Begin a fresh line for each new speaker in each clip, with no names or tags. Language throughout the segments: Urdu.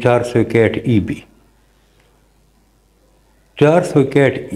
461 EB 461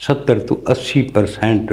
70 to 80%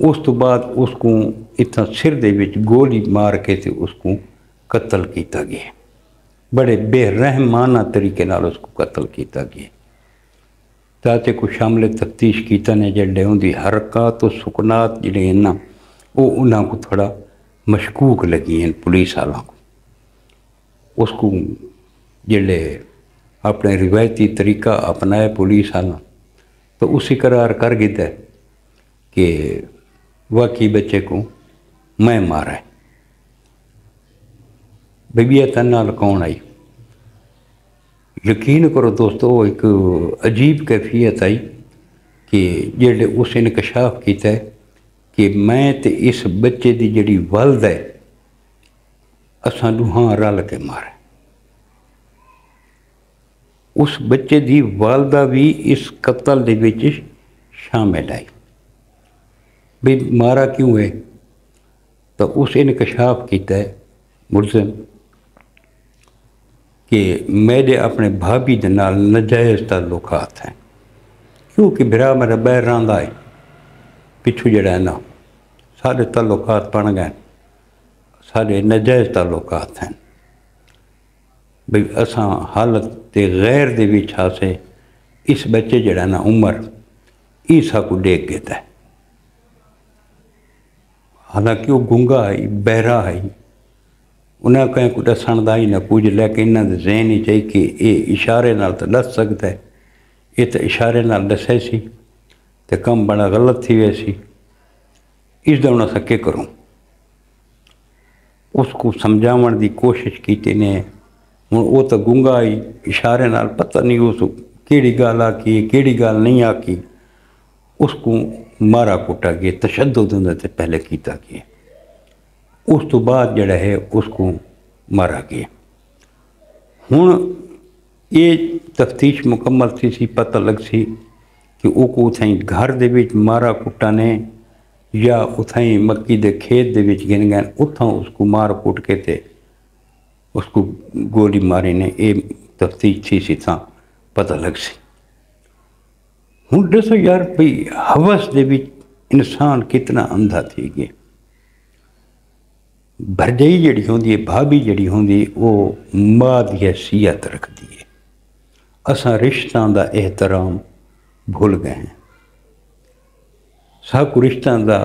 اس تو بعد اس کو اتنا سر دے وچ گولی مار کے تے اس کو قتل کیتا گیا، بڑے بے رحمانہ طریقے نال اس کو قتل کیتا گیا۔ تاتے کو شامل تفتیش کیتا نے جڑے ہوں دی حرکات و سکنات جڑے ہیں نا وہ انہاں کو تھوڑا مشکوک لگی ہیں پولیس والوں کو۔ اس کو جڑے اپنے روایتی طریقہ اپنائے پولیس والوں تو اسی قرار کر گیا ہے کہ واقعی بچے کو میں مارا ہے۔ بیبیہ تنال کون آئی؟ یقین کرو دوستو ایک عجیب کیفیت آئی کہ جڑے اس انکشاف کیتا ہے کہ میں تے اس بچے دی جڑی والد ہے اساں دوہاں رل کے مارا۔ اس بچے دی والدہ بھی اس قتل دے وچ شامل آئی۔ بھی مارا کیوں ہے؟ تو اس انکشاف کیتا ہے ملزم کہ میرے اپنے بھابی دے نال ناجائز تعلقات ہیں، کیونکہ بھرا میرا بیر راندہ ہے پچھو جڑا ہے نا سارے تعلقات بن گئے، سارے ناجائز تعلقات ہیں۔ بھئی اساں حالت تے غیر دے وچ ہاسے اس بچے جڑا نا عمر عیسیٰ کو دیکھ گیتا ہے، حالانکہ وہ گنگا ہے بہرا ہے، انہیں کہیں کو دسن دا ہی نہ کچھ، لیکن انہاں دے ذہن ہی چاہیے کہ یہ اشارے نال تو دس سکتا ہے، یہ تو اشارے نال دسے سی تو کم بڑا غلط تھی ویسی، اس دا انہاں سکے کروں۔ اس کو سمجھاون دی کوشش کیتے نے، ہوں وہ تو گنگا ہی اشارے نال پتہ نہیں اس کیڑی گال آکی کیڑی گال نہیں آکی، اس کو مارا کٹا گیا، تشدد اندر تے پہلے کیتا گیا، اس تو بعد جڑا ہے اس کو مارا گیا۔ ہوں یہ تفتیش مکمل تھی سی، پتہ لگ سی کہ وہ کو اتھائیں گھر دے وچ مارا کٹا نے یا اتھائیں مکی دے کھیت دے وچ گن گئے اتھاں اس کو مار کٹ کے تے اس کو گولی ماری نے، یہ تفتیش تھی سی تھا پتہ لگ سی۔ ہوں دسو یار بھئی ہوس دے وچ انسان کتنا اندھا تھی گیا۔ بھرجائی جڑی ہوندی ہے، بھابی جڑی ہوندی ہے، وہ ماں دی حیثیت رکھ دی ہے۔ اساں رشتہ دا احترام بھول گئے ہیں، ساکو رشتہ دا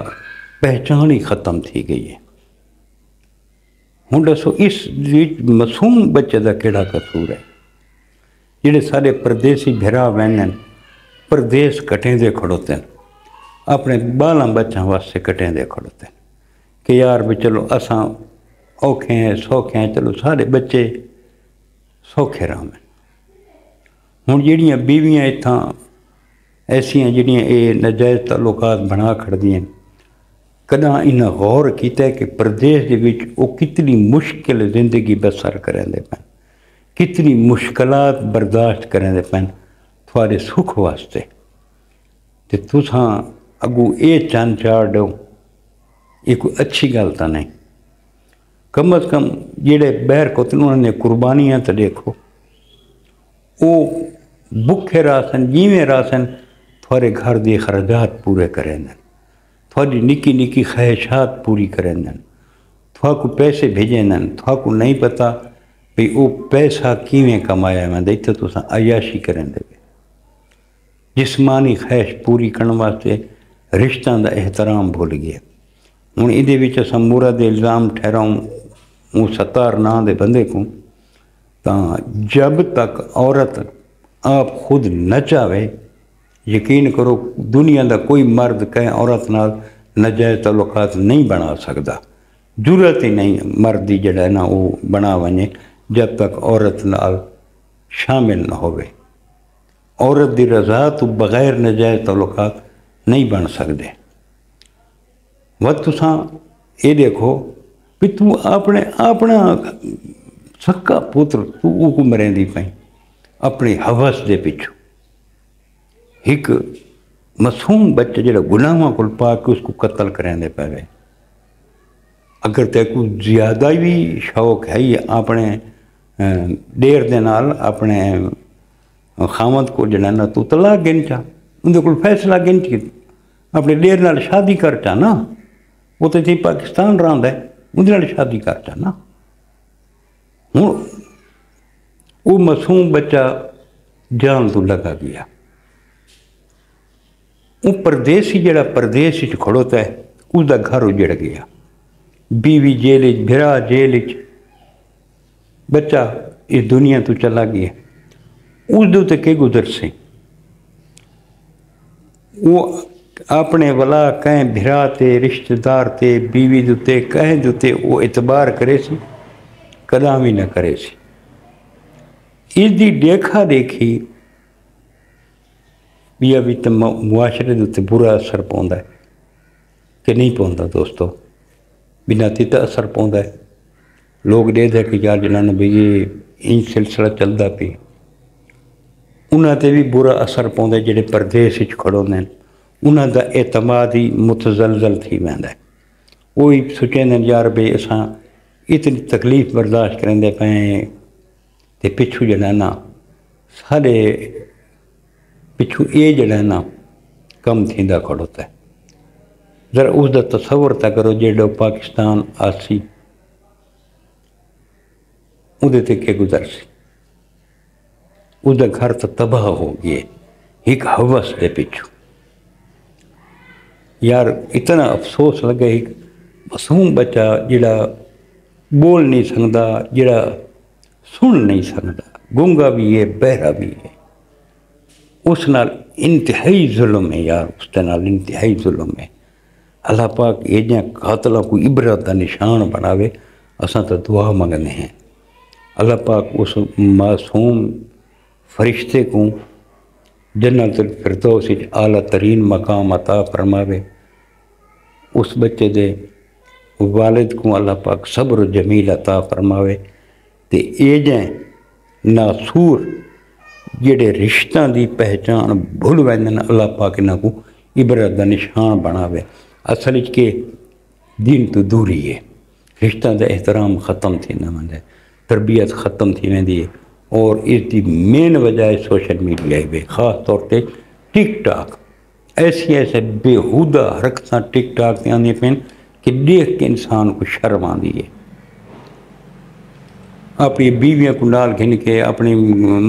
پہچان ہی ختم تھی گئی ہے۔ ہوں دسو اس معصوم بچے دا کیڑا قصور ہے؟ جڑے سارے پردیسی بھرا وینن پردیس کٹیں دے کھڑوتے ہیں، اپنے بالاں بچوں واسطے کٹیں دے کھڑوتے ہیں کہ یار بھی چلو اساں اوکھے ہیں سوکھے ہیں، چلو سارے بچے سوکھے رہے ہیں۔ ہوں جڑیاں بیویاں اتھاں ایسیاں جڑیاں یہ ناجائز تعلقات بنا کھڑ دیاں، کداں انہاں غور کیتا ہے کہ پردیس دے وچ وہ کتنی مشکل زندگی بسر کریں دے پین، کتنی مشکلات برداشت کریں دے پین تھوڑے سکھ واسطے، تے تساں اگو اے چان چاڑ دو، یہ کوئی اچھی گل تو نہیں۔ کم از کم جڑے بہر کتن انہوں نے قربانیاں تو دیکھو، وہ بکھے راسن جیویں راسن تھوڑے گھر دی خرچات پورے کریں دیں، تھوڑی نکی نکی خواہشات پوری کریں دیں، تھوڑا کو پیسے بھیجیں دیں، تھوڑا کو نہیں پتہ بھی وہ پیسہ کیویں کمایا میں دیکھتے تو ساں عیاشی کریں دے۔ جسمانی خواہش پوری کرنے واسطے رشتہ دا احترام بھول گیا۔ ہوں یہ وچ اساں مراد الزام ٹھہراؤں ہوں ستار نام دے بندے کو، تاں جب تک عورت آپ خود نہ چاہے، یقین کرو دنیا دا کوئی مرد کہیں عورت نال ناجائز تعلقات نہیں بنا سکتا، ضرورت ہی نہیں مرد دی جڑا ہے نا وہ بنا ونے جب تک عورت نال شامل نہ ہوئے۔ عورت دی رضا تو بغیر ناجائز تعلقات نہیں بن سکتے۔ وقت تساں یہ دیکھو بھی تو اپنا سکا پتر تو کو مریں دی پائیں اپنی حوث دے پچھو، ایک معصوم بچہ جڑا گناہاں کو پا کے اس کو قتل کریں دے پے، اگر تے کوئی زیادہ بھی شوق ہے یہ اپنے دیر دے نال اپنے خامد کو جڑا نا تو طلاق گن چا، اندے کو فیصلہ گن چا ਆਪਣੇ ਡੇਰ ਨਾਲ ਸ਼ਾਦੀ ਕਰ ਤਾ ਨਾ, ਉਹ ਤਾਂ ਇੱਥੇ ਪਾਕਿਸਤਾਨ ਰਹਿੰਦਾ, ਉਹਦੇ ਨਾਲ ਸ਼ਾਦੀ ਕਰ ਤਾ ਨਾ। ਹੁਣ ਉਹ ਮਾਸੂਮ ਬੱਚਾ ਜਾਨ ਤੋਂ ਲਗਾ ਗਿਆ। ਉਹ ਪਰਦੇਸੀ ਜਿਹੜਾ ਪਰਦੇਸ ਵਿੱਚ ਖੜੋਤਾ ਹੈ, ਉਹਦਾ ਘਰ ਉਜੜ ਗਿਆ। بیوی جیل بھرا جیل بچہ اس دنیا تو چلا گیا۔ اس دے کے گزر سے وہ اپنے والا کہیں بھرا تے رشتہ دار تے بیوی دے کہیں دے وہ اعتبار کرے سی، کدام بھی نہ کرے سی۔ اس دی دیکھا دیکھی بھی ابھی تو معاشرے دے برا اثر پوندا ہے کہ نہیں پوندا دوستو؟ بنا تیتا اثر پوندا ہے۔ لوگ دے دے کہ یار جنہاں بھی یہ ان سلسلہ چلدا پی، انہاں تے بھی برا اثر پوندا ہے۔ جڑے پردیس وچ کھڑوندے انہاں دا اعتماد ہی متزلزل تھی ویندا ہے۔ وہی سوچیندے یار بھئی اساں اتنی تکلیف برداشت کرندے پئے تے پچھو جڑا نا سارے پچھو یہ جڑا نا کم تھیندا کھڑوتا ہے۔ ذرا اس دا تصور تا کرو جیڑو پاکستان آسی اودے تے کے گزر سی، اس دا گھر تو تباہ ہو گئے ایک ہوس دے پچھو۔ یار اتنا افسوس لگا، ایک معصوم بچہ جڑا بول نہیں سکتا، جڑا سن نہیں سکتا، گونگا بھی ہے بہرا بھی ہے، اس نال انتہائی ظلم ہے یار، اس نال انتہائی ظلم ہے۔ اللہ پاک یہ قاتلوں کو عبرت کا نشان بناوے، اساں تو دعا منگنے ہیں۔ اللہ پاک اس معصوم فرشتے کو جنت الفردوس وچ اعلیٰ ترین مقام عطا فرماوے۔ اس بچے دے والد کو اللہ پاک صبر جمیل عطا فرماوے تے یہ ناسور جڑے رشتہ دی پہچان بھول ویندن، اللہ پاک انہاں کو عبرت دا نشان بناوے۔ اصل کہ دین تو دوری ہے، رشتہ دا احترام ختم تھی نہ ویندے، تربیت ختم تھی ویندی ہے، اور اس دی مین وجہ ہے سوشل میڈیا ہے، خاص طور پہ ٹک ٹاک۔ ایسی بےہودہ حرکتاں ٹک ٹاک تے آندی پین کہ دیکھ کے انسان کو شرم آندی ہے۔ اپنی بیویاں کو نال گھن کے اپنی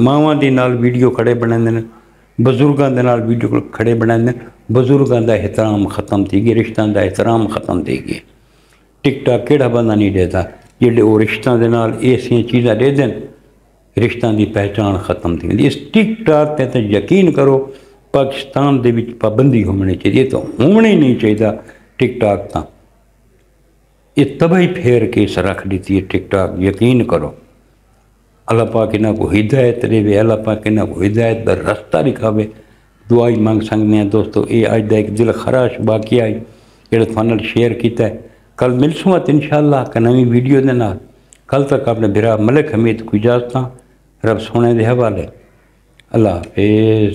ماواں دے نال ویڈیو کھڑے بناندے نے، بزرگاں دے نال ویڈیو کھڑے بناندے، بزرگاں دا احترام ختم تھی گئی، رشتہ دا احترام ختم تھی گئی۔ ٹک ٹاک کیڑا بندہ نہیں دیتا جڑے وہ رشتہ دے نال ایسیاں چیزاں دے دین، رشتہ دی پہچان ختم تھی گئی۔ اس ٹک ٹاک تے یقین کرو پاکستان دے وچ پابندی ہونی چاہیے، تو ہونے نہیں چاہیے ٹک ٹاک تا یہ تباہی پھیر کے اس رکھ دیتی ہے ٹک ٹاک، یقین کرو۔ اللہ پاک انہاں کو ہدایت دے، اللہ پاک انہاں کو ہدایت دا رستہ دکھاوے۔ دعائی مانگ سکتے ہیں دوستو۔ یہ اج دا ایک دل خراش واقعہ ہے جڑا تھانوں نال شیئر کیتا ہے۔ کل ملسوں انشاءاللہ کہ نویں ویڈیو دے نال۔ کل تک اپنے برا ملک حمید کو اجازت، رب سونے دے حوالے۔ اللہ حافظ۔